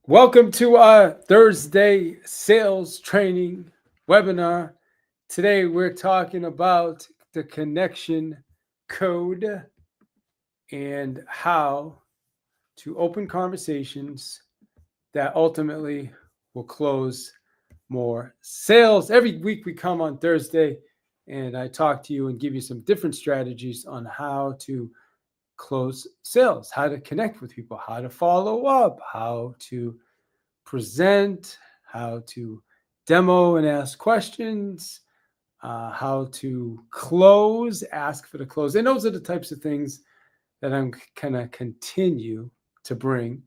Welcome to our Thursday sales training webinar. Today we're talking about the connection code and how to open conversations that ultimately will close more sales. Every week we come on Thursday and I talk to you and give you some different strategies on how to close sales, how to connect with people, how to follow up, how to present, how to demo and ask questions, how to close, ask for the close. And those are the types of things that I'm going to continue to bring.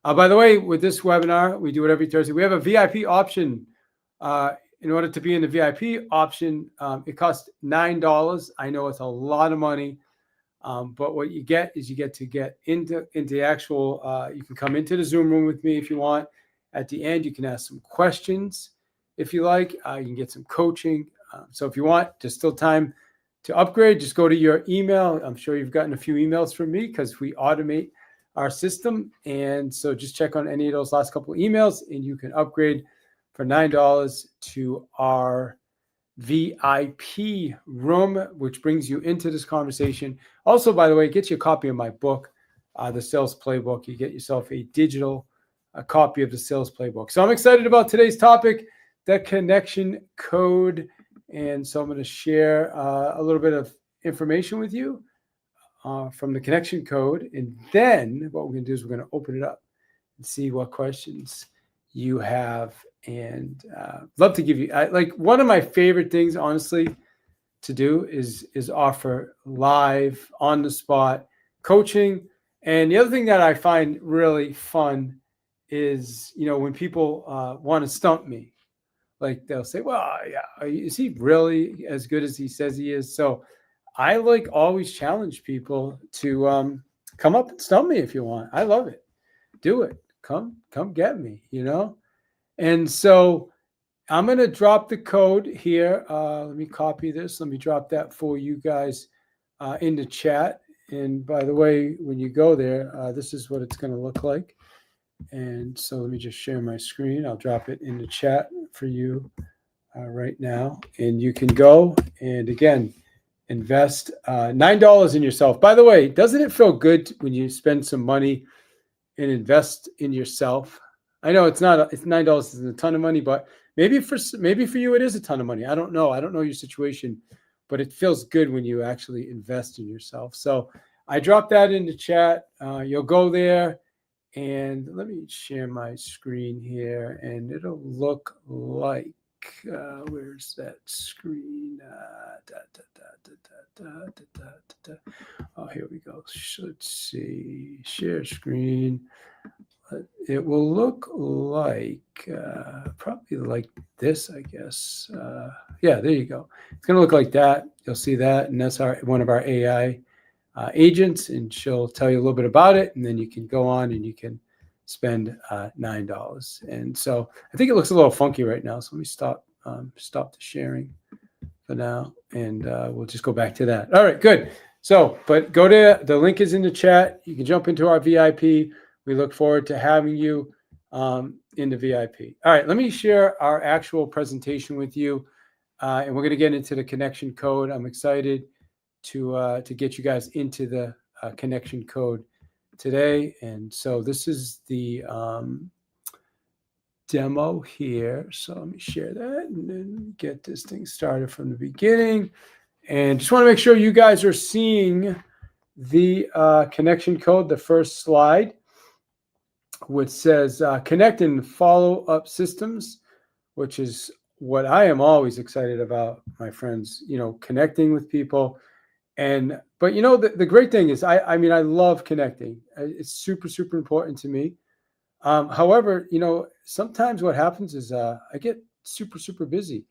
By the way, with this webinar, we do it every Thursday. We have a VIP option. In order to be in the VIP option, it costs $9. I know it's a lot of money. But what you get is you get to get into the actual, you can come into the Zoom room with me if you want. At the end, you can ask some questions if you like. You can get some coaching. So if you want, there's still time to upgrade. Just go to your email. I'm sure you've gotten a few emails from me because we automate our system. And so just check on any of those last couple of emails and you can upgrade for $9 to our VIP room, which brings you into this conversation. Also, by the way, get you a copy of my book, The Sales Playbook. You get yourself a digital copy of the Sales Playbook. So I'm excited about today's topic, the connection code. And so I'm going to share a little bit of information with you from the connection code. And then what we're going to do is we're going to open it up and see what questions you have. And love to give you, like one of my favorite things, honestly, to do is offer live on the spot coaching. And the other thing that I find really fun is, when people want to stump me, like they'll say, well, yeah, is he really as good as he says he is? So I always challenge people to come up and stump me if you want. I love it. Do it. Come get me, And so I'm going to drop the code here. Let me copy this. Let me drop that for you guys in the chat. And by the way, when you go there, this is what it's going to look like. And so let me just share my screen. I'll drop it in the chat for you right now. And you can go and, again, invest $9 in yourself. By the way, doesn't it feel good when you spend some money and invest in yourself? I know it's $9 isn't a ton of money, but maybe for you it is a ton of money. I don't know your situation, but it feels good when you actually invest in yourself. So I dropped that in the chat. You'll go there, and let me share my screen here, and it'll look like where's that screen? Oh, here we go. Let's see. Share screen. It will look like probably like this, I guess. Yeah, there you go. It's going to look like that. You'll see that, and that's one of our AI agents, and she'll tell you a little bit about it, and then you can go on and you can spend $9. And so I think it looks a little funky right now, so let me stop the sharing for now, and we'll just go back to that. All right, good. So, but go to the link is in the chat. You can jump into our VIP. We look forward to having you in the VIP. All right, let me share our actual presentation with you, and we're going to get into the connection code. I'm excited to get you guys into the connection code today. And so this is the demo here. So let me share that and then get this thing started from the beginning. And just want to make sure you guys are seeing the connection code, the first slide, which says connect and follow up systems, which is what I am always excited about, my friends, connecting with people. But the great thing is I mean, I love connecting. It's super, super important to me. However, sometimes what happens is I get super, super busy.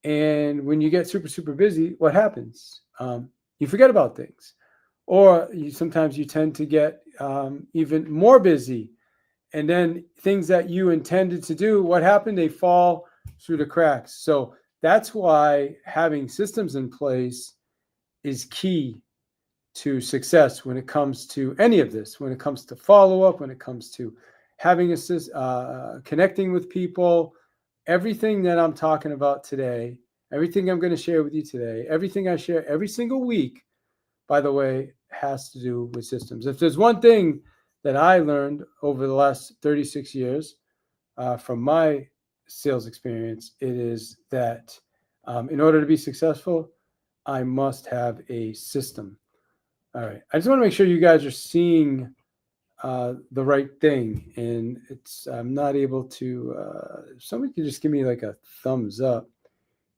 And when you get super, super busy, what happens? You forget about things. Or sometimes you tend to get even more busy. And then things that you intended to do, what happened? They fall through the cracks. So that's why having systems in place is key to success when it comes to any of this, when it comes to follow-up, when it comes to having connecting with people, everything that I'm talking about today, everything I'm going to share with you today, everything I share every single week, by the way, has to do with systems. If there's one thing that I learned over the last 36 years from my sales experience, it is that in order to be successful, I must have a system. All right. I just want to make sure you guys are seeing the right thing. And I'm not able to, if somebody could just give me like a thumbs up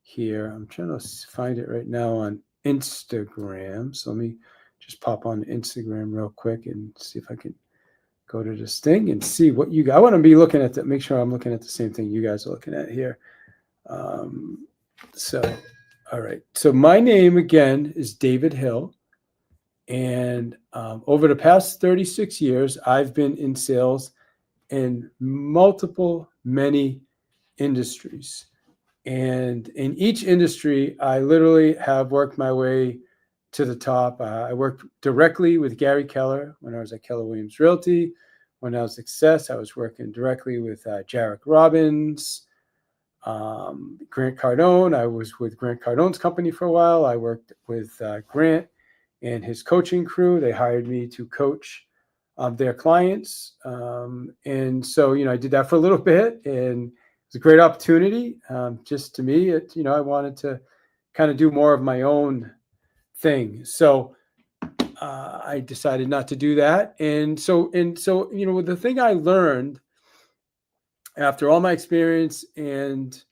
here. I'm trying to find it right now on Instagram. So let me just pop on Instagram real quick and see if I can go to this thing and see what you got. I want to be looking at make sure I'm looking at the same thing you guys are looking at here. So, all right. So my name again is David Hill. And over the past 36 years, I've been in sales in many industries. And in each industry, I literally have worked my way to the top. I worked directly with Gary Keller when I was at Keller Williams Realty. When I was at Success, I was working directly with Jarek Robbins, Grant Cardone. I was with Grant Cardone's company for a while. I worked with Grant and his coaching crew. They hired me to coach their clients. And so, I did that for a little bit, and it was a great opportunity. Just to me, I wanted to kind of do more of my own thing. So I decided not to do that. And so, the thing I learned after all my experience and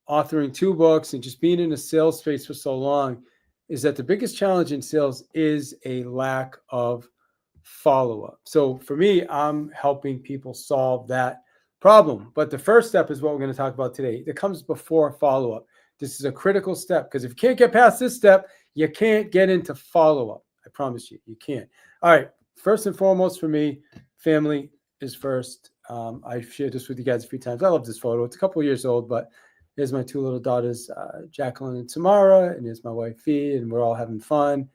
authoring 2 books and just being in the sales space for so long is that the biggest challenge in sales is a lack of follow-up. So for me, I'm helping people solve that problem. But the first step is what we're going to talk about today. It comes before follow-up. This is a critical step because if you can't get past this step, you can't get into follow-up. I promise you, you can't. All right. First and foremost for me, family is first. I've shared this with you guys a few times. I love this photo. It's a couple of years old, but here's my 2 little daughters, Jacqueline and Tamara, and here's my wife, Fee, and we're all having fun.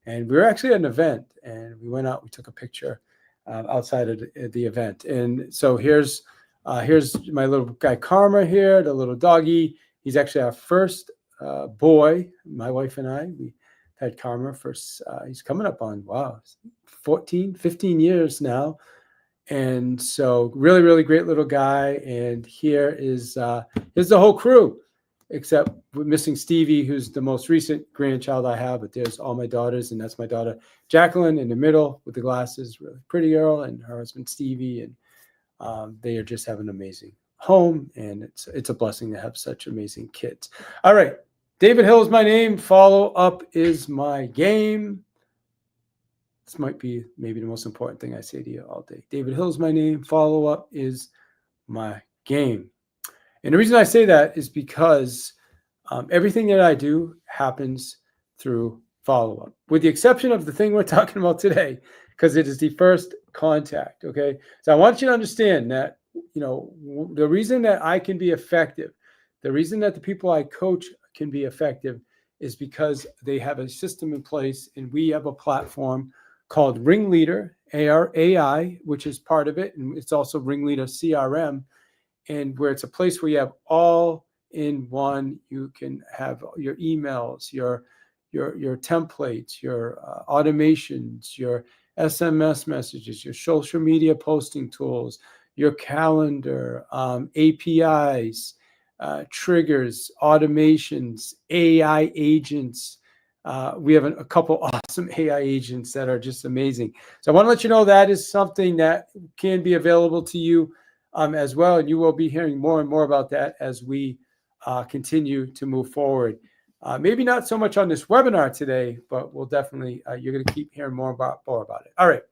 And we were actually at an event, and we went out, we took a picture outside of the event. And so here's my little guy, Karma here, the little doggy. He's actually our first boy, my wife and I. We had Karma for, he's coming up on, 15 years now. And so really, really great little guy. And here's the whole crew, except we're missing Stevie, who's the most recent grandchild I have. But there's all my daughters, and that's my daughter, Jacqueline, in the middle with the glasses, really pretty girl, and her husband, Stevie. And they are just having an amazing home. And it's a blessing to have such amazing kids. All right. David Hill is my name. Follow up is my game. This might be maybe the most important thing I say to you all day. David Hill is my name. Follow up is my game. And the reason I say that is because everything that I do happens through follow-up, with the exception of the thing we're talking about today, because it is the first contact. Okay. So I want you to understand that, the reason that I can be effective, the reason that the people I coach can be effective is because they have a system in place, and we have a platform called Ringleader AI, which is part of it. And it's also Ringleader CRM, and where it's a place where you have all in one. You can have your emails, your templates, your automations, your SMS messages, your social media posting tools, your calendar, APIs, triggers, automations, AI agents. We have a couple awesome AI agents that are just amazing. So I want to let you know that is something that can be available to you as well. And you will be hearing more and more about that as we continue to move forward. Maybe not so much on this webinar today, but we'll definitely, you're going to keep hearing more about it. All right.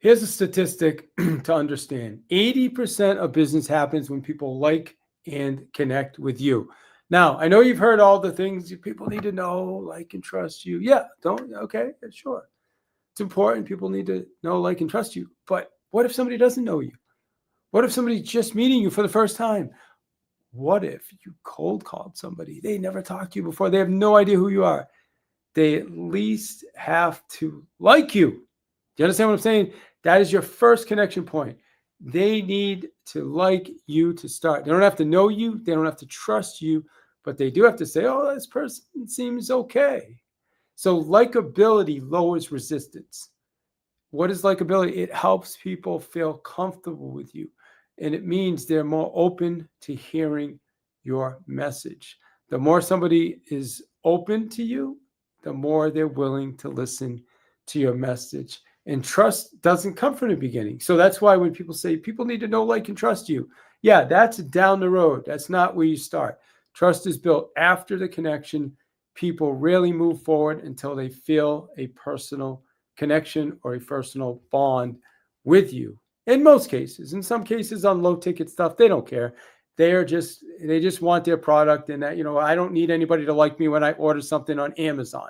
Here's a statistic to understand. 80% of business happens when people like and connect with you. Now, I know you've heard all the things people need to know, like and trust you. Yeah, okay, sure. It's important. People need to know, like, and trust you. But what if somebody doesn't know you? What if somebody's just meeting you for the first time? What if you cold called somebody? They never talked to you before. They have no idea who you are. They at least have to like you. Do you understand what I'm saying? That is your first connection point. They need to like you to start. They don't have to know you. They don't have to trust you, but they do have to say, oh, this person seems okay. So likability lowers resistance. What is likability? It helps people feel comfortable with you. And it means they're more open to hearing your message. The more somebody is open to you, the more they're willing to listen to your message. And trust doesn't come from the beginning. So that's why when people say people need to know, like, and trust you, yeah, that's down the road. That's not where you start. Trust is built after the connection. People rarely move forward until they feel a personal connection or a personal bond with you. In most cases, in some cases on low ticket stuff, they don't care. They just want their product, and that, I don't need anybody to like me when I order something on Amazon.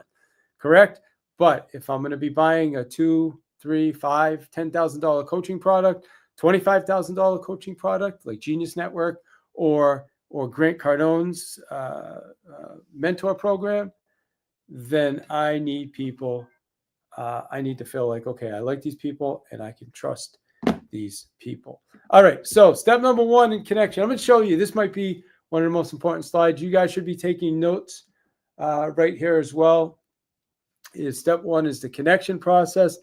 Correct? But if I'm going to be buying a $2, $3, $5, $10,000 coaching product, $25,000 coaching product like Genius Network or Grant Cardone's mentor program, then I need people. I need to feel like, okay, I like these people and I can trust these people. All right. So step number 1 in connection. I'm going to show you. This might be one of the most important slides. You guys should be taking notes right here as well. Step 1 is the connection process.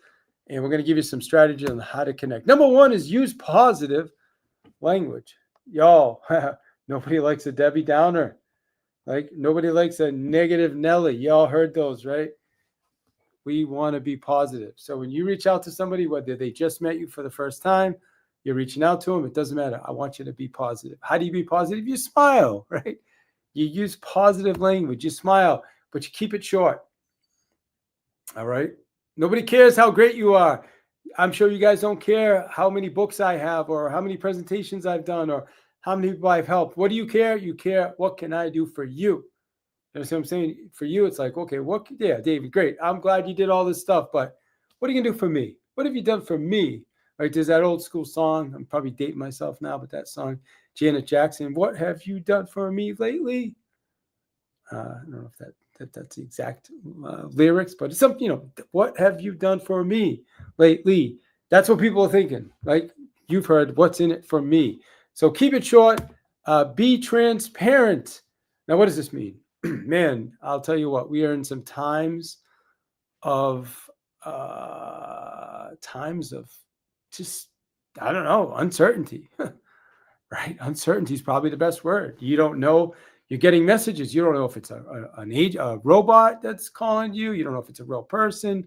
And we're going to give you some strategy on how to connect. Number 1 is use positive language. Y'all, nobody likes a Debbie Downer. Like, nobody likes a negative Nelly. Y'all heard those, right? We want to be positive. So when you reach out to somebody, whether they just met you for the first time, you're reaching out to them, it doesn't matter. I want you to be positive. How do you be positive? You smile, right? You use positive language. You smile, but you keep it short. All right? Nobody cares how great you are. I'm sure you guys don't care how many books I have or how many presentations I've done or how many people I've helped. What do you care? You care, what can I do for you? You know what I'm saying? For you, it's like, okay, yeah, David, great. I'm glad you did all this stuff, but what are you going to do for me? What have you done for me? Right? There's that old school song. I'm probably dating myself now, but that song, Janet Jackson, what have you done for me lately? I don't know if that's the exact lyrics, but it's something, what have you done for me lately? That's what people are thinking. Like, you've heard, what's in it for me? So keep it short. Be transparent. Now, what does this mean? Man, I'll tell you what, we are in some times of just, I don't know, uncertainty, right? Uncertainty is probably the best word. You don't know. You're getting messages. You don't know if it's a robot that's calling you. You don't know if it's a real person.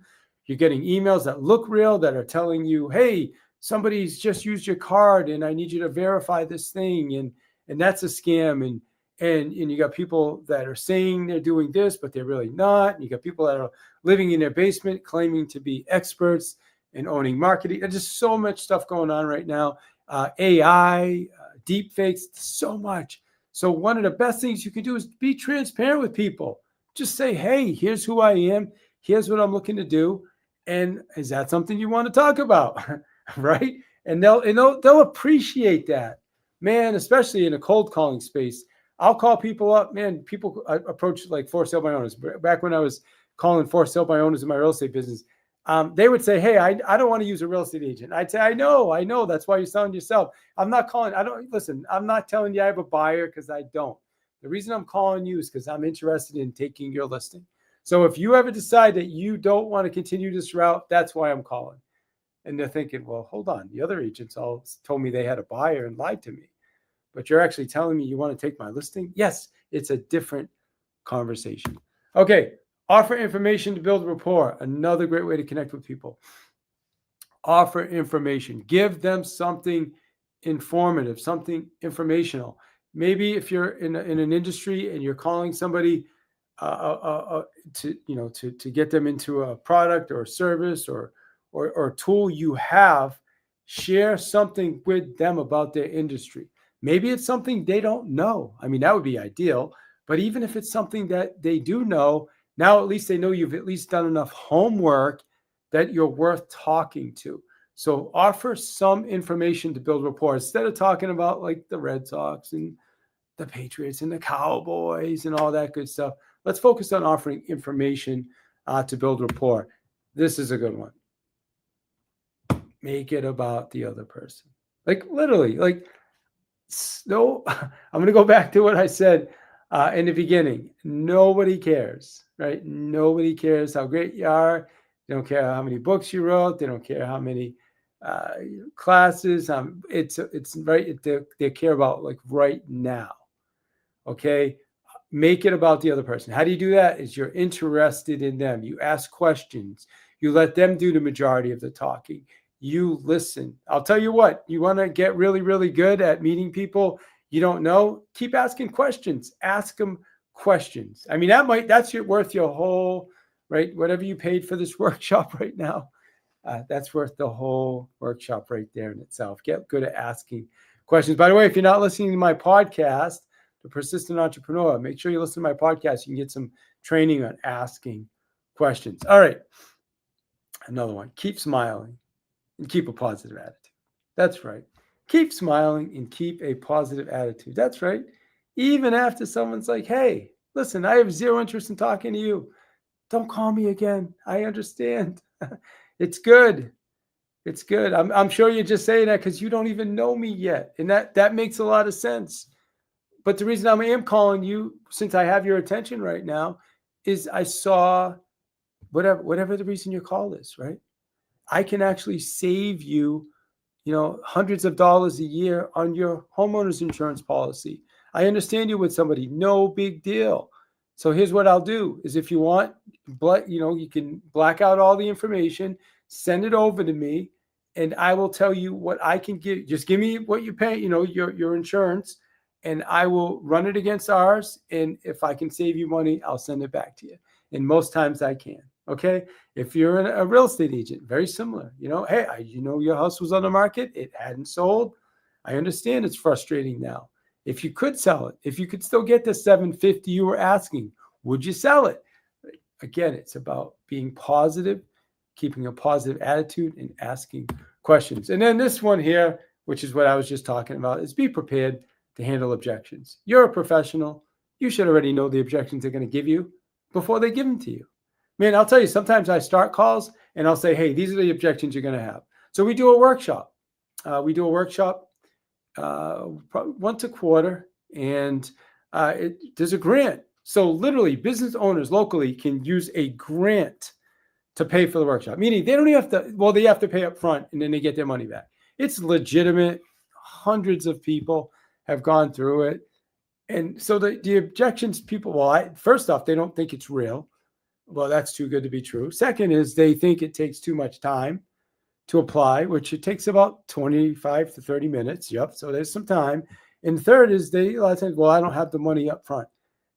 You're getting emails that look real that are telling you, hey, somebody's just used your card and I need you to verify this thing. And that's a scam. And you got people that are saying they're doing this, but they're really not. And you got people that are living in their basement claiming to be experts and owning marketing. There's just so much stuff going on right now. AI, deep fakes, so much. So one of the best things you can do is be transparent with people. Just say, hey, here's who I am. Here's what I'm looking to do. And is that something you want to talk about? Right? And they'll appreciate that. Man, especially in a cold calling space. I'll call people up, man. People approach like for sale by owners. Back when I was calling for sale by owners in my real estate business, they would say, hey, I don't want to use a real estate agent. I'd say, I know. That's why you're selling yourself. I'm not calling. I'm not telling you I have a buyer because I don't. The reason I'm calling you is because I'm interested in taking your listing. So if you ever decide that you don't want to continue this route, that's why I'm calling. And they're thinking, well, hold on. The other agents all told me they had a buyer and lied to me. But you're actually telling me you want to take my listing? Yes, it's a different conversation. Okay, offer information to build rapport. Another great way to connect with people. Offer information. Give them something informative, something informational. Maybe if you're in an industry and you're calling somebody to get them into a product or a service or tool you have, share something with them about their industry. Maybe it's something they don't know. I mean, that would be ideal. But even if it's something that they do know, now at least they know you've at least done enough homework that you're worth talking to. So offer some information to build rapport instead of talking about like the Red Sox and the Patriots and the Cowboys and all that good stuff. Let's focus on offering information to build rapport. This is a good one. make it about the other person. Like literally, like no, I'm going to go back to what I said in the beginning. Nobody cares, right? Nobody cares how great you are. They don't care how many books you wrote. They don't care how many classes. It's right. They care about like right now. Okay, make it about the other person. How do you do that? Is you're interested in them. You ask questions. You let them do the majority of the talking. You listen. I'll tell you what, you want to get really, really good at meeting people you don't know, keep asking questions. Ask them questions. I mean, that's worth your whole, right? Whatever you paid for this workshop right now, that's worth the whole workshop right there in itself. Get good at asking questions. By the way, if you're not listening to my podcast, The Persistent Entrepreneur, make sure you listen to my podcast. You can get some training on asking questions. All right. Another one. Keep smiling and keep a positive attitude. That's right. Keep smiling and keep a positive attitude. That's right. Even after someone's like, hey, listen, I have zero interest in talking to you. Don't call me again. I understand. It's good. It's good. I'm sure you're just saying that because you don't even know me yet. And that makes a lot of sense. But the reason I am calling you, since I have your attention right now, is I saw whatever the reason your call is, right? I can actually save you, hundreds of dollars a year on your homeowner's insurance policy. I understand you with somebody, no big deal. So here's what I'll do is if you want, you can black out all the information, send it over to me, and I will tell you what I can give. Just give me what you pay, your insurance, and I will run it against ours. And if I can save you money, I'll send it back to you. And most times I can. Okay. If you're a real estate agent, very similar, hey, your house was on the market. It hadn't sold. I understand it's frustrating now. If you could sell it, if you could still get the $750 you were asking, would you sell it? Again, it's about being positive, keeping a positive attitude, and asking questions. And then this one here, which is what I was just talking about, is be prepared to handle objections. You're a professional. You should already know the objections they're going to give you before they give them to you. Man, I'll tell you, sometimes I start calls and I'll say, hey, these are the objections you're going to have. So we do a workshop. Probably once a quarter, and there's a grant. So literally business owners locally can use a grant to pay for the workshop, meaning they don't have to, they have to pay up front and then they get their money back. It's legitimate. Hundreds of people have gone through it. And so the objections people, first off, they don't think it's real. Well, that's too good to be true. Second is they think it takes too much time to apply, which it takes about 25 to 30 minutes. Yep. So there's some time. And third is a lot of times, I don't have the money up front.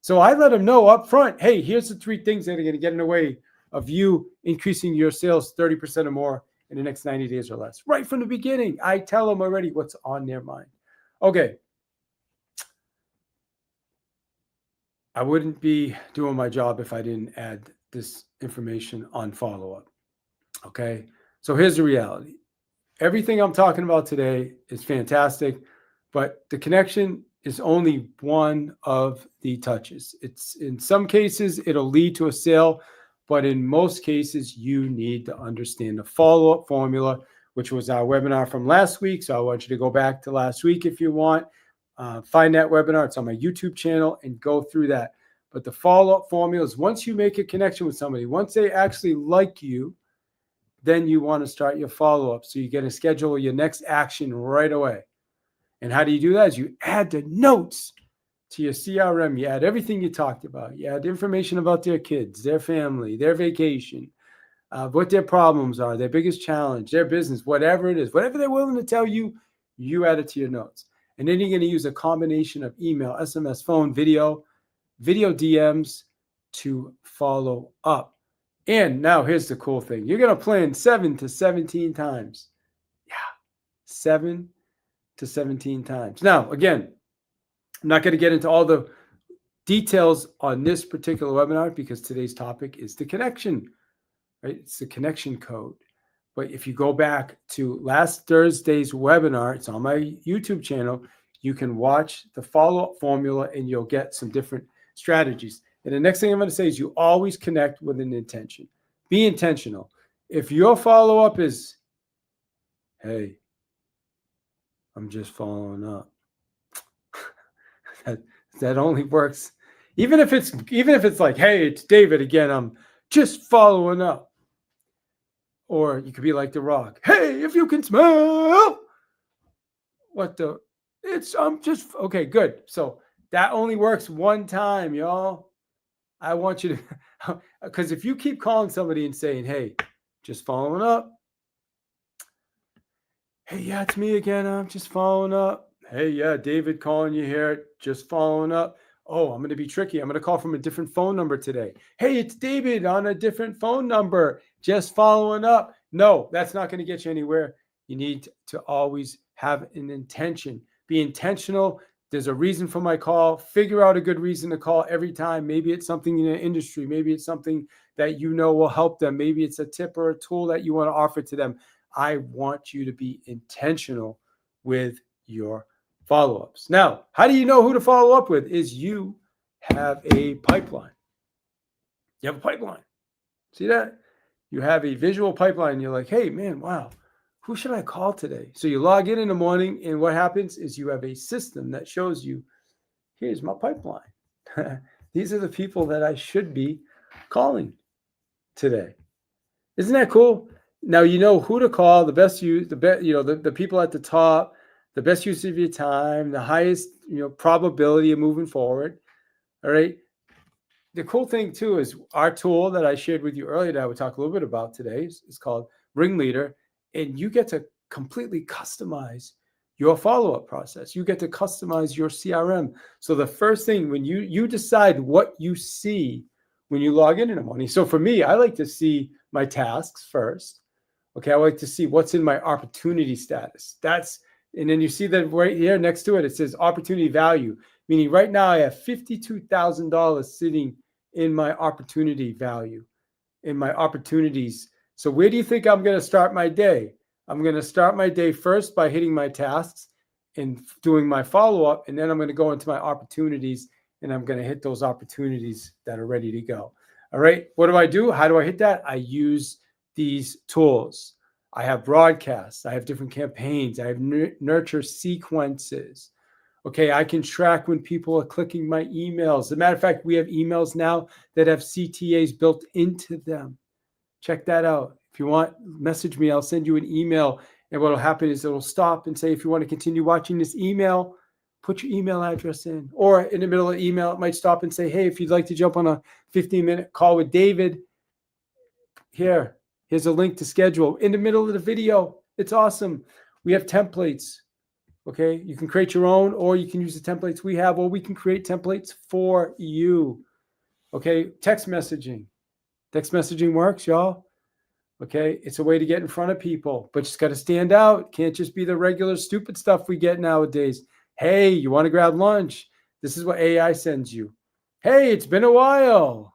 So I let them know up front, hey, here's the 3 things that are going to get in the way of you increasing your sales 30% or more in the next 90 days or less. Right from the beginning, I tell them already what's on their mind. Okay. I wouldn't be doing my job if I didn't add this information on follow-up. Okay. So here's the reality. Everything I'm talking about today is fantastic, but the connection is only one of the touches. It's in some cases, it'll lead to a sale, but in most cases, you need to understand the follow-up formula, which was our webinar from last week. So I want you to go back to last week if you want. Find that webinar. It's on my YouTube channel and go through that. But the follow-up formula is once you make a connection with somebody, once they actually like you, then you want to start your follow-up. So you get to schedule your next action right away. And how do you do that? Is you add the notes to your CRM. You add everything you talked about. You add information about their kids, their family, their vacation, what their problems are, their biggest challenge, their business, whatever it is, whatever they're willing to tell you, you add it to your notes. And then you're going to use a combination of email, SMS, phone, video DMs to follow up. And now here's the cool thing. You're going to plan 7 to 17 times. Yeah, 7 to 17 times. Now, again, I'm not going to get into all the details on this particular webinar because today's topic is the connection, right? It's the connection code. But if you go back to last Thursday's webinar, it's on my YouTube channel, you can watch the follow-up formula and you'll get some different strategies. And the next thing I'm going to say is you always connect with an intention. Be intentional. If your follow-up is Hey, I'm just following up. that only works. Even if it's like, hey, it's David again, I'm just following up. Or you could be like The Rock. Hey, if you can smell what the I'm just okay, good. So that only works one time, y'all. I want you to because if you keep calling somebody and saying, hey, just following up. Hey, yeah, it's me again. I'm just following up. Hey, yeah, David calling you here. Just following up. Oh, I'm going to be tricky. I'm going to call from a different phone number today. Hey, it's David on a different phone number. Just following up. No, that's not going to get you anywhere. You need to always have an intention. Be intentional. There's a reason for my call. Figure out a good reason to call every time. Maybe it's something in the industry. Maybe it's something that you know will help them. Maybe it's a tip or a tool that you want to offer to them. I want you to be intentional with your follow-ups. Now, how do you know who to follow up with? Is you have a pipeline. You have a pipeline. See that? You have a visual pipeline. You're like, hey, man, wow, who should I call today? So you log in the morning, and what happens is you have a system that shows you, here's my pipeline. These are the people that I should be calling today. Isn't that cool? Now you know who to call, the best use, the people at the top, the best use of your time, the highest probability of moving forward. All right. The cool thing too is our tool that I shared with you earlier that I would talk a little bit about today is called Ringleader, and you get to completely customize your follow-up process. You get to customize your CRM. So the first thing when you decide what you see when you log in the morning. So for me, I like to see my tasks first. Okay, I like to see what's in my opportunity status. And then you see that right here next to it, it says opportunity value, meaning right now I have $52,000 sitting in my opportunity value, in my opportunities. So where do you think I'm going to start my day? I'm going to start my day first by hitting my tasks and doing my follow-up, and then I'm going to go into my opportunities, and I'm going to hit those opportunities that are ready to go. All right, what do I do? How do I hit that? I use these tools. I have broadcasts. I have different campaigns. I have nurture sequences. Okay, I can track when people are clicking my emails. As a matter of fact, we have emails now that have CTAs built into them. Check that out. If you want, message me. I'll send you an email. And what will happen is it'll stop and say, if you want to continue watching this email, put your email address in. Or in the middle of the email, it might stop and say, hey, if you'd like to jump on a 15-minute call with David, here's a link to schedule. In the middle of the video, it's awesome. We have templates. Okay, you can create your own, or you can use the templates we have, or we can create templates for you. Okay, text messaging. Text messaging works, y'all. Okay, it's a way to get in front of people, but it's got to stand out. Can't just be the regular stupid stuff we get nowadays. Hey, you want to grab lunch? This is what AI sends you. Hey, it's been a while.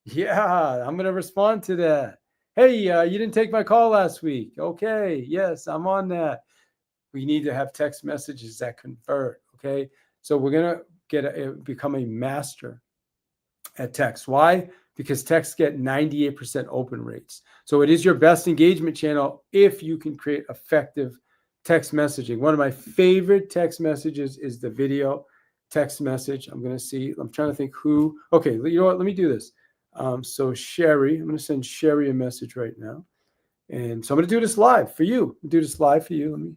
Yeah, I'm going to respond to that. Hey, you didn't take my call last week. Okay, yes, I'm on that. We need to have text messages that convert. Okay, so we're going to become a master at text. Why? Because texts get 98% open rates. So it is your best engagement channel if you can create effective text messaging. One of my favorite text messages is the video text message. I'm going to see, I'm trying to think who. Okay, you know what? Let me do this. So Sherry, I'm going to send Sherry a message right now. And so I'm going to do this live for you. I'll do this live for you. Let me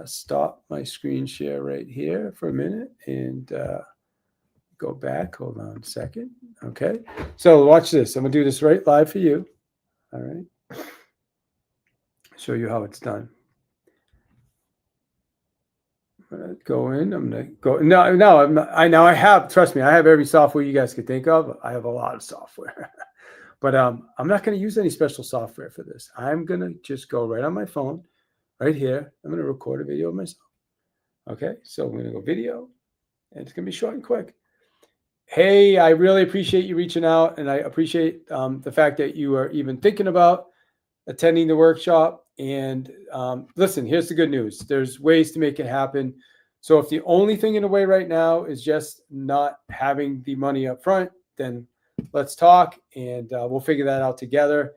stop my screen share right here for a minute and go back. Hold on a second. Okay. So watch this. I'm going to do this right live for you. All right. Show you how it's done. I'm going to go in. I'm going to go. No, I have, trust me, I have every software you guys could think of. I have a lot of software. But I'm not going to use any special software for this. I'm going to just go right on my phone, right here. I'm going to record a video of myself. Okay, so I'm going to go video, and it's going to be short and quick. Hey, I really appreciate you reaching out, and I appreciate the fact that you are even thinking about attending the workshop. And listen, here's the good news. There's ways to make it happen. So if the only thing in the way right now is just not having the money up front, then let's talk, and we'll figure that out together.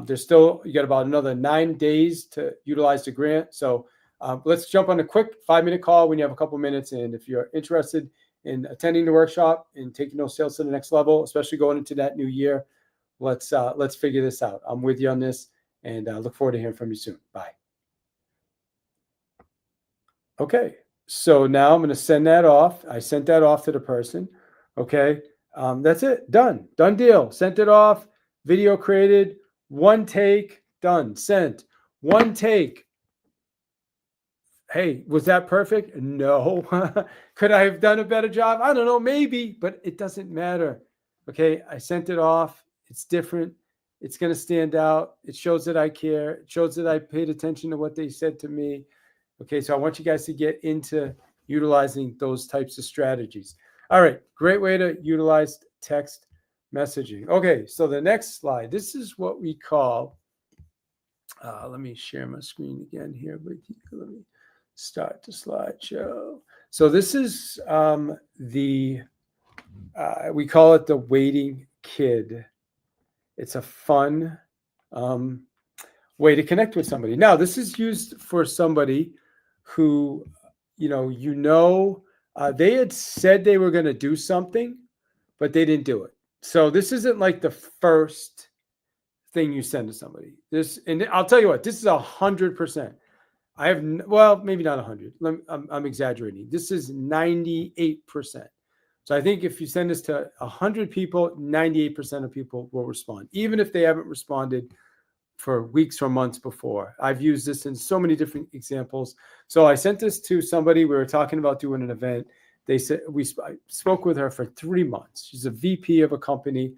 There's still, you got about another 9 days to utilize the grant. So let's jump on a quick 5-minute call when you have a couple minutes. And if you're interested in attending the workshop and taking those sales to the next level, especially going into that new year, let's figure this out. I'm with you on this, and look forward to hearing from you soon. Bye. Okay, so now I'm going to send that off. I sent that off to the person. Okay, that's it. Done deal. Sent it off. Video created. 1 take. Done. Sent. 1 take. Hey, was that perfect? No. Could I have done a better job? I don't know, maybe, but it doesn't matter. Okay, I sent it off. It's different. It's going to stand out. It shows that I care. It shows that I paid attention to what they said to me. Okay, so I want you guys to get into utilizing those types of strategies. All right, great way to utilize text messaging. Okay, so the next slide, this is what we call, let me share my screen again here with you. Let me start the slideshow. So this is we call it the waiting kid. It's a fun way to connect with somebody. Now, this is used for somebody who, they had said they were going to do something, but they didn't do it. So this isn't like the first thing you send to somebody. And I'll tell you what, this is 100%. I have, well, maybe not 100. I'm exaggerating. This is 98%. So I think if you send this to 100 people, 98% of people will respond, even if they haven't responded for weeks or months before. I've used this in so many different examples. So I sent this to somebody. We were talking about doing an event. They said I spoke with her for 3 months. She's a VP of a company,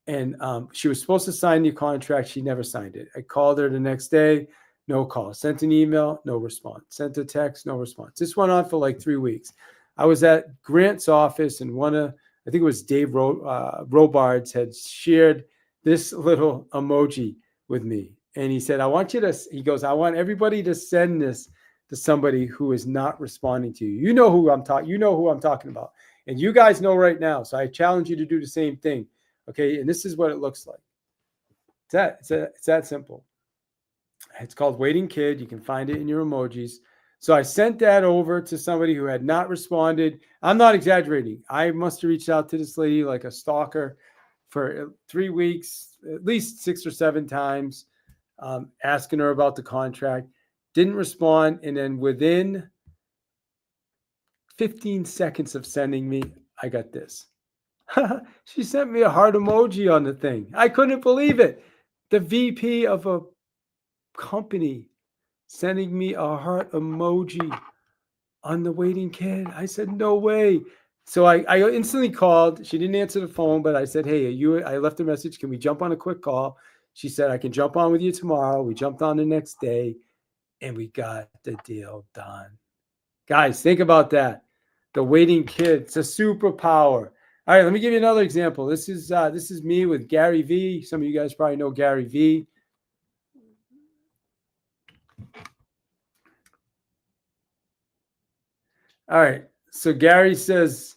and she was supposed to sign the contract. She never signed it. I called her the next day, no call. Sent an email, no response. Sent a text, no response. This went on for like 3 weeks. I was at Grant's office, and I think it was Dave Robards had shared this little emoji with me. And he said, I want everybody to send this to somebody who is not responding to you. You know who I'm talking about. And you guys know right now. So I challenge you to do the same thing. Okay. And this is what it looks like. It's that simple. It's called Waiting Kid. You can find it in your emojis. So I sent that over to somebody who had not responded. I'm not exaggerating. I must have reached out to this lady like a stalker for 3 weeks, at least 6 or 7 times, asking her about the contract. Didn't respond. And then within 15 seconds of sending me, I got this. She sent me a heart emoji on the thing. I couldn't believe it. The VP of a company sending me a heart emoji on the Waiting Kid. I said, no way. So I instantly called. She didn't answer the phone, but I said, hey, I left a message. Can we jump on a quick call? She said, I can jump on with you tomorrow. We jumped on the next day, and we got the deal done. Guys, think about that. The Waiting Kid. It's a superpower. All right, let me give you another example. This is me with Gary V. Some of you guys probably know Gary V. All right. So Gary says,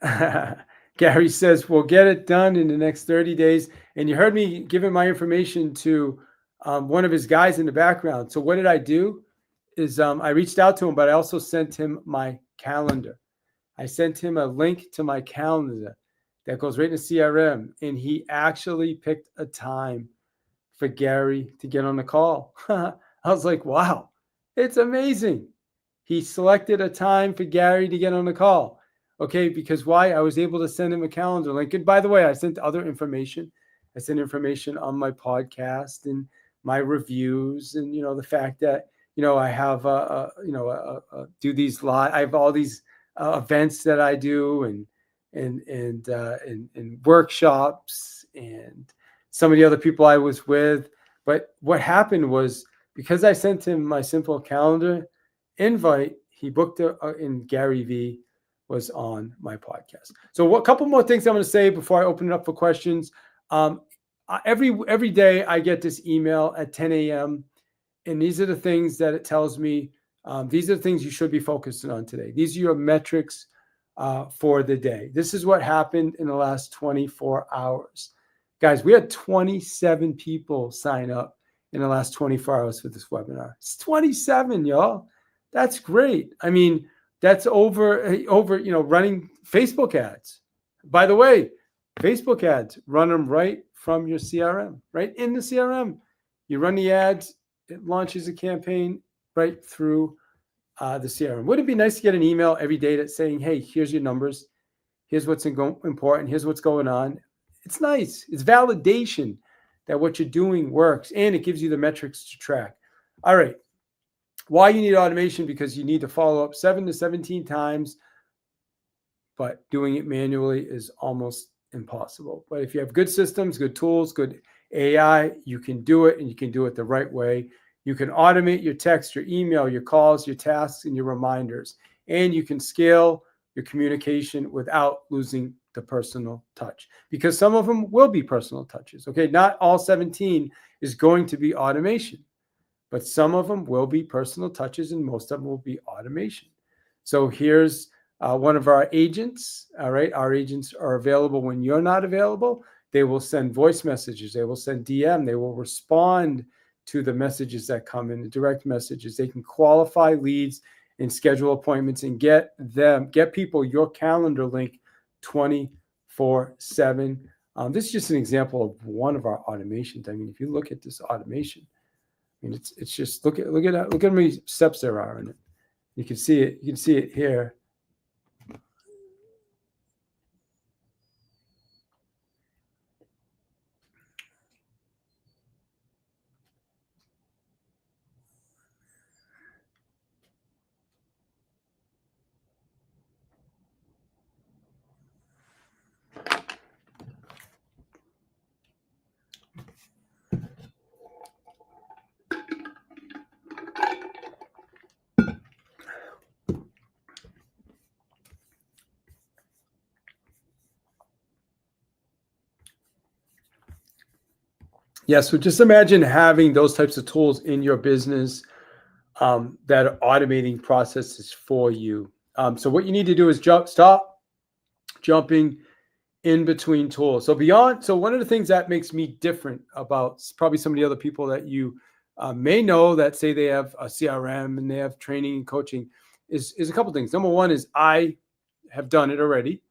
we'll get it done in the next 30 days. And you heard me giving my information to one of his guys in the background. So what did I do is I reached out to him, but I also sent him my calendar. I sent him a link to my calendar that goes right in the CRM. And he actually picked a time for Gary to get on the call. I was like, wow, it's amazing. He selected a time for Gary to get on the call. Okay, because why? I was able to send him a calendar link. And by the way, I sent other information. I sent information on my podcast and my reviews, and the fact that I have do these live. I have all these events that I do, and workshops, and some of the other people I was with. But what happened was, because I sent him my simple calendar invite, he booked and Gary V was on my podcast. So a couple more things I'm going to say before I open it up for questions. Every day I get this email at 10 a.m. and these are the things that it tells me. These are the things you should be focusing on today. These are your metrics for the day. This is what happened in the last 24 hours. Guys, we had 27 people sign up in the last 24 hours for this webinar. It's 27, y'all. That's great. I mean, that's over, running Facebook ads. By the way, Facebook ads, run them right from your CRM, right in the CRM. You run the ads, it launches a campaign right through the CRM. Would it be nice to get an email every day that's saying, hey, here's your numbers, here's what's important, here's what's going on? It's nice. It's validation that what you're doing works, and it gives you the metrics to track. All right. Why you need automation? Because you need to follow up 7 to 17 times, but doing it manually is almost impossible. But if you have good systems, good tools, good AI, you can do it, and you can do it the right way. You can automate your text, your email, your calls, your tasks, and your reminders, and you can scale your communication without losing the personal touch, because some of them will be personal touches. Okay, not all 17 is going to be automation, but some of them will be personal touches, and most of them will be automation. So here's one of our agents. All right, our agents are available when you're not available. They will send voice messages. They will send DM. They will respond to the messages that come in, the direct messages. They can qualify leads and schedule appointments and get people your calendar link 24/7. This is just an example of one of our automations. I mean, if you look at this automation, I mean, it's just look at how many steps there are in it. You can see it. You can see it here. Yeah, so just imagine having those types of tools in your business that are automating processes for you. So what you need to do is stop jumping in between tools. So one of the things that makes me different about probably some of the other people that you may know that say they have a CRM and they have training and coaching is a couple things. Number one is I have done it already.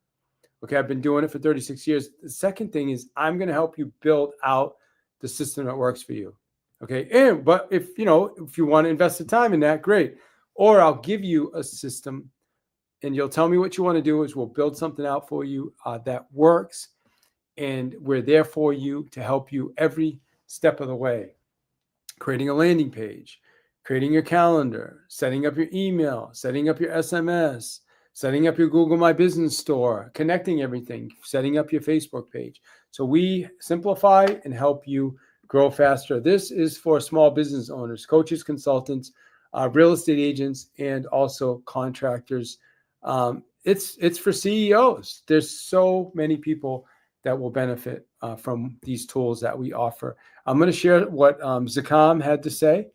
Okay, I've been doing it for 36 years. The second thing is I'm going to help you build out the system that works for you. Okay, but if you want to invest the time in that, great. Or I'll give you a system, and you'll tell me what you want to do. Is we'll build something out for you that works, and we're there for you to help you every step of the way. Creating a landing page, creating your calendar, setting up your email, setting up your SMS, setting up your Google My Business store, connecting everything, setting up your Facebook page. So we simplify and help you grow faster. This is for small business owners, coaches, consultants, real estate agents, and also contractors. It's for CEOs. There's so many people that will benefit from these tools that we offer. I'm going to share what Zakam had to say.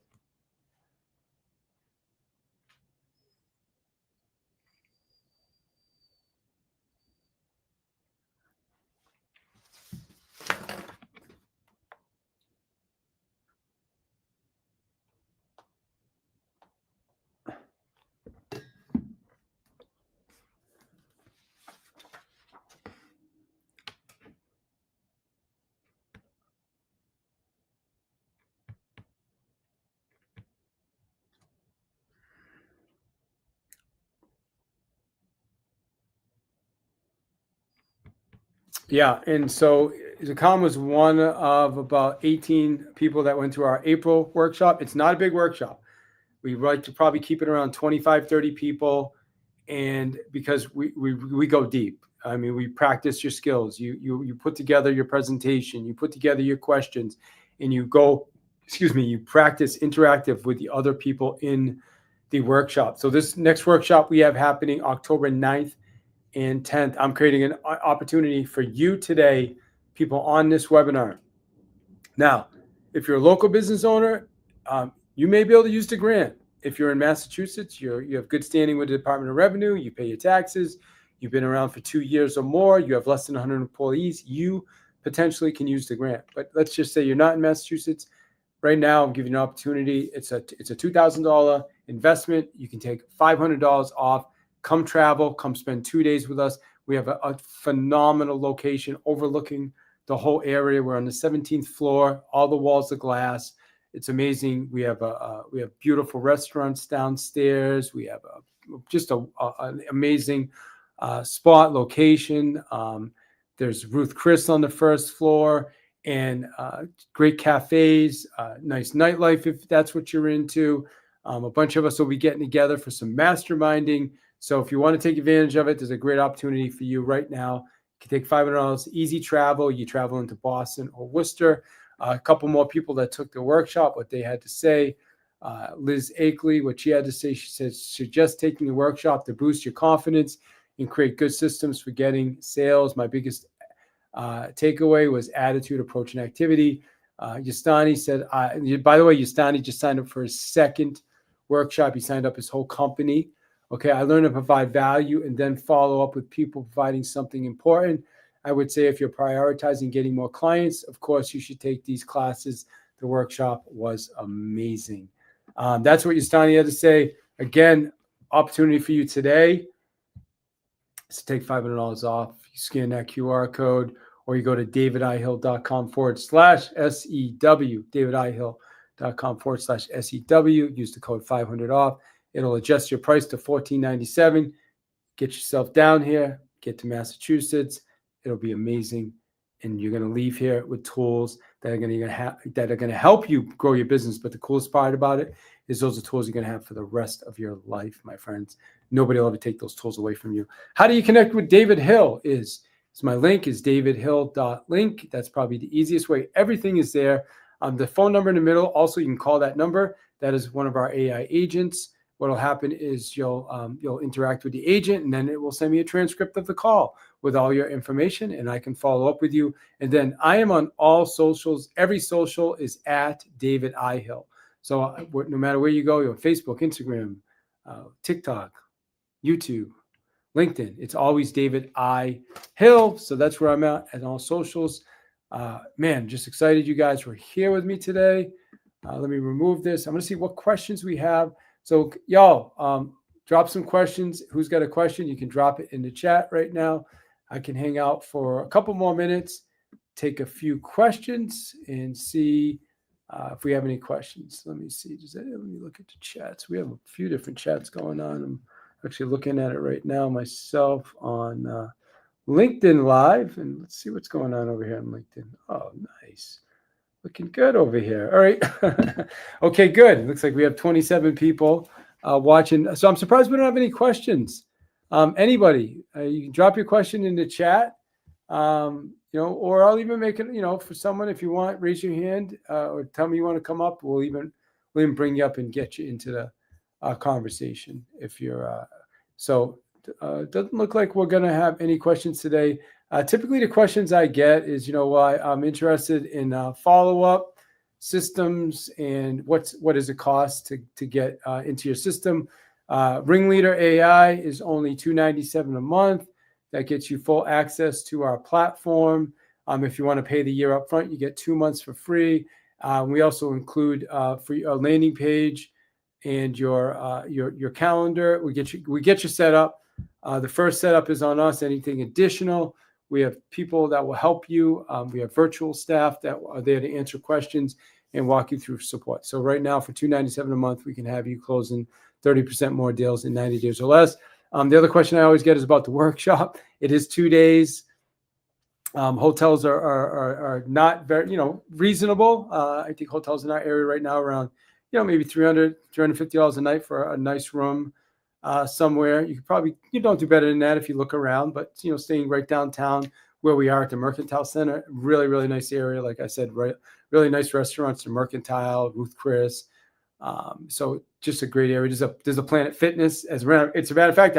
Yeah, and so Zakam was one of about 18 people that went to our April workshop. It's not a big workshop. We like to probably keep it around 25, 30 people, and because we go deep. I mean, we practice your skills. You put together your presentation, you put together your questions, and you practice interactive with the other people in the workshop. So this next workshop we have happening October 9th and 10th. I'm creating an opportunity for you today, people on this webinar. Now, if you're a local business owner, you may be able to use the grant. If you're in Massachusetts, you have good standing with the Department of Revenue, you pay your taxes, you've been around for 2 years or more, you have less than 100 employees, you potentially can use the grant. But let's just say you're not in Massachusetts. Right now, I'm giving you an opportunity. It's a $2,000 investment. You can take $500 off. Come travel. Come spend 2 days with us. We have a phenomenal location overlooking the whole area. We're on the 17th floor. All the walls are glass. It's amazing. We have beautiful restaurants downstairs. We have just an amazing spot location. There's Ruth Chris on the first floor, and great cafes, nice nightlife if that's what you're into. A bunch of us will be getting together for some masterminding. So if you want to take advantage of it, there's a great opportunity for you right now. You can take $500, easy travel. You travel into Boston or Worcester. A couple more people that took the workshop, what they had to say. Liz Akeley, what she had to say, she says, suggest taking the workshop to boost your confidence and create good systems for getting sales. My biggest takeaway was attitude, approach, and activity. Yastani said, by the way, Yastani just signed up for his second workshop. He signed up his whole company. Okay, I learned to provide value and then follow up with people providing something important. I would say if you're prioritizing getting more clients, of course, you should take these classes. The workshop was amazing. That's what Yastani had to say. Again, opportunity for you today is to take $500 off. You scan that QR code, or you go to davidihill.com/SEW, davidihill.com/SEW. Use the code 500 off. It'll adjust your price to $14.97. Get yourself down here, get to Massachusetts. It'll be amazing. And you're going to leave here with tools that are going to help you grow your business. But the coolest part about it is those are tools you're going to have for the rest of your life, my friends. Nobody will ever take those tools away from you. How do you connect with David Hill? My link is davidhill.link. That's probably the easiest way. Everything is there. The phone number in the middle, also you can call that number. That is one of our AI agents. What will happen is you'll interact with the agent, and then it will send me a transcript of the call with all your information, and I can follow up with you. And then I am on all socials. Every social is at David I. Hill. So no matter where you go, you're on Facebook, Instagram, TikTok, YouTube, LinkedIn. It's always David I. Hill. So that's where I'm at all socials. Man, just excited you guys were here with me today. Let me remove this. I'm going to see what questions we have. So y'all, drop some questions. Who's got a question? You can drop it in the chat right now. I can hang out for a couple more minutes, take a few questions, and see if we have any questions. Let me see. Let me look at the chats. We have a few different chats going on. I'm actually looking at it right now myself on LinkedIn Live, and let's see what's going on over here on LinkedIn. Oh, nice. Looking good over here. All right. Okay, good. Looks like we have 27 people watching. So I'm surprised we don't have any questions. Anybody, you can drop your question in the chat, or I'll even make it, for someone, if you want, raise your hand or tell me you want to come up. We'll even bring you up and get you into the conversation if you're, it doesn't look like we're going to have any questions today. Typically, the questions I get is, I'm interested in follow-up systems and what does it cost to get into your system. Ringleader AI is only $297 a month. That gets you full access to our platform. If you want to pay the year up front, you get 2 months for free. We also include for a landing page and your calendar. We get you set up. The first setup is on us. Anything additional, we have people that will help you. We have virtual staff that are there to answer questions and walk you through support. So right now for $297 a month, we can have you closing 30% more deals in 90 days or less. The other question I always get is about the workshop. It is 2 days. Hotels are not very, reasonable. I think hotels in our area right now around, maybe $300, $350 a night for a nice room somewhere. You could probably, you don't do better than that if you look around, but, staying right downtown where we are at the Mercantile Center, really, really nice area. Like I said, really nice restaurants, the Mercantile, Ruth Chris. So just a great area. There's a Planet Fitness as well. It's a matter of fact,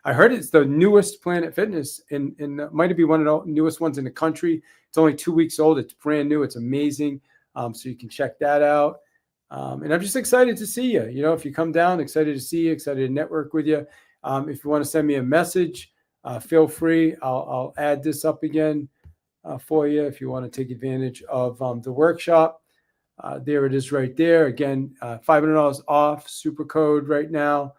I heard it's the newest Planet Fitness and might be one of the newest ones in the country. It's only 2 weeks old. It's brand new. It's amazing. So you can check that out. And I'm just excited to see you. If you come down, excited to see you, excited to network with you. If you want to send me a message, feel free. I'll add this up again. for you if you want to take advantage of the workshop. There it is right there. Again, $500 off, super code right now.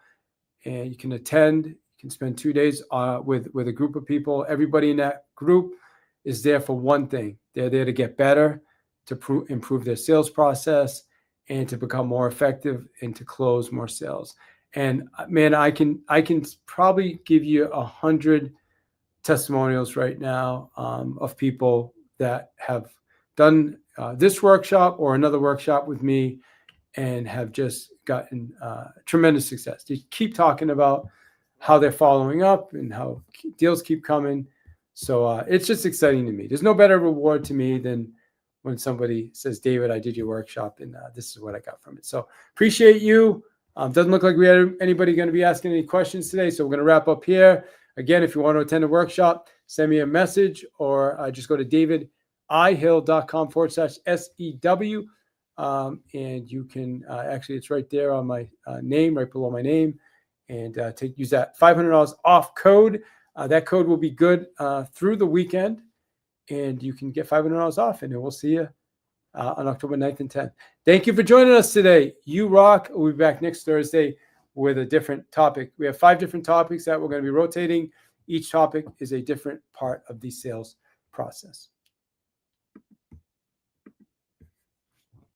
And you can attend. You can spend 2 days with a group of people. Everybody in that group is there for one thing. They're there to get better, to improve their sales process, and to become more effective and to close more sales. And man, I can probably give you 100 testimonials right now of people that have done this workshop or another workshop with me and have just gotten tremendous success. They keep talking about how they're following up and how deals keep coming. So it's just exciting to me. There's no better reward to me than when somebody says, David, I did your workshop and this is what I got from it. So appreciate you. Doesn't look like we had anybody going to be asking any questions today. So we're going to wrap up here. Again, if you want to attend a workshop, send me a message or just go to davidihill.com/SEW. And you can actually, it's right there on my name, right below my name, and use that $500 off code. That code will be good through the weekend, and you can get $500 off, and we'll see you on October 9th and 10th. Thank you for joining us today. You rock. We'll be back next Thursday with a different topic. We have 5 different topics that we're going to be rotating. Each topic is a different part of the sales process.